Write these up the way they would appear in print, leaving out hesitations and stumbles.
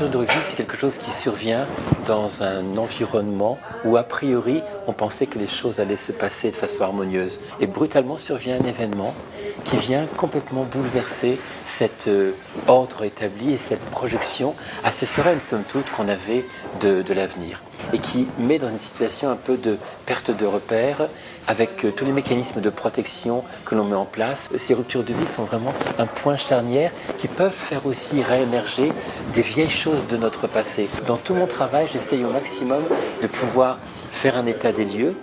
rupture de vie, c'est quelque chose qui survient dans un environnement où, a priori, on pensait que les choses allaient se passer de façon harmonieuse. Et brutalement survient un événement qui vient complètement bouleverser cet ordre établi et cette projection assez sereine, somme toute, qu'on avait de l'avenir. Et qui met dans une situation un peu de perte de repères, avec tous les mécanismes de protection que l'on met en place. Ces ruptures de vie sont vraiment un point charnière qui peuvent faire aussi réémerger des vieilles choses de notre passé. Dans tout mon travail, j'essaye au maximum de pouvoir faire un état des lieux.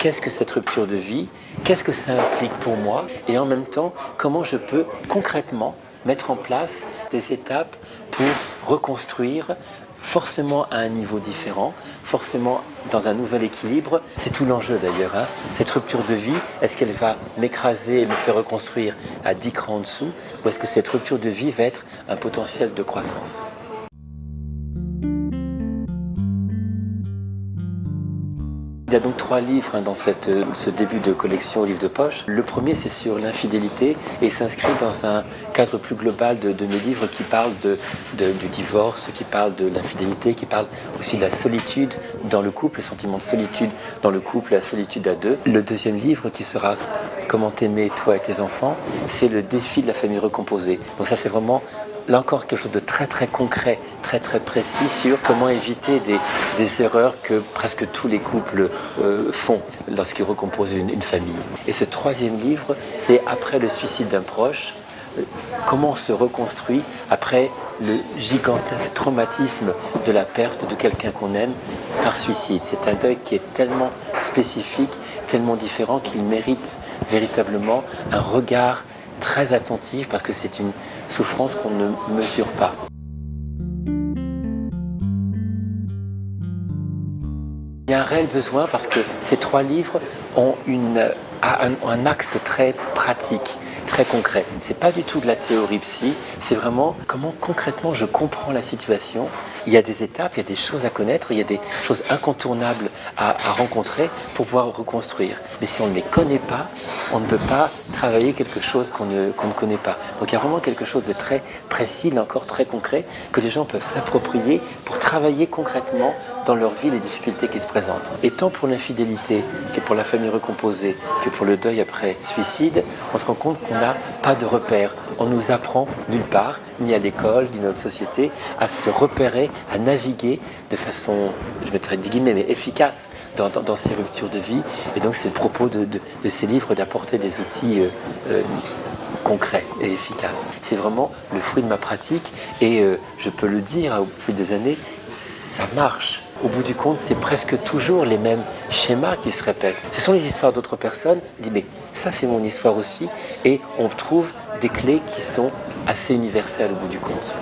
Qu'est-ce que cette rupture de vie? Qu'est-ce que ça implique pour moi? Et en même temps, comment je peux concrètement mettre en place des étapes pour reconstruire, forcément à un niveau différent, forcément dans un nouvel équilibre. C'est tout l'enjeu d'ailleurs. Cette rupture de vie, est-ce qu'elle va m'écraser et me faire reconstruire à 10 crans en dessous? Ou est-ce que cette rupture de vie va être un potentiel de croissance? Il y a donc 3 livres dans ce début de collection au livre de poche. Le premier, c'est sur l'infidélité et s'inscrit dans un cadre plus global de mes livres qui parlent du divorce, qui parlent de l'infidélité, qui parlent aussi de la solitude dans le couple, le sentiment de solitude dans le couple, la solitude à deux. Le deuxième livre qui sera Comment t'aimer toi et tes enfants, c'est le défi de la famille recomposée. Donc ça, c'est vraiment là encore quelque chose de très très concret, très très précis sur comment éviter des erreurs que presque tous les couples font lorsqu'ils recomposent une famille. Et ce troisième livre, c'est après le suicide d'un proche, comment on se reconstruit après le gigantesque traumatisme de la perte de quelqu'un qu'on aime par suicide. C'est un deuil qui est tellement spécifique, tellement différent qu'il mérite véritablement un regard très attentif parce que c'est une souffrance qu'on ne mesure pas. Il y a un réel besoin parce que ces 3 livres ont un axe très pratique, très concret. C'est pas du tout de la théorie psy, c'est vraiment comment concrètement je comprends la situation. Il y a des étapes, il y a des choses à connaître, il y a des choses incontournables à rencontrer pour pouvoir reconstruire. Mais si on ne les connaît pas, on ne peut pas travailler quelque chose qu'on ne connaît pas. Donc il y a vraiment quelque chose de très précis, là encore très concret, que les gens peuvent s'approprier pour travailler concrètement dans leur vie les difficultés qui se présentent. Et tant pour l'infidélité que pour la famille recomposée, que pour le deuil après suicide, on se rend compte qu'on n'a pas de repères. On nous apprend nulle part, ni à l'école, ni dans notre société, à se repérer, à naviguer de façon, je mettrais des guillemets, mais efficace dans ces ruptures de vie. Et donc c'est le propos de ces livres d'apporter des outils concret et efficace. C'est vraiment le fruit de ma pratique et je peux le dire, au fil des années, ça marche. Au bout du compte, c'est presque toujours les mêmes schémas qui se répètent. Ce sont les histoires d'autres personnes. On dit, mais ça, c'est mon histoire aussi. Et on trouve des clés qui sont assez universelles au bout du compte.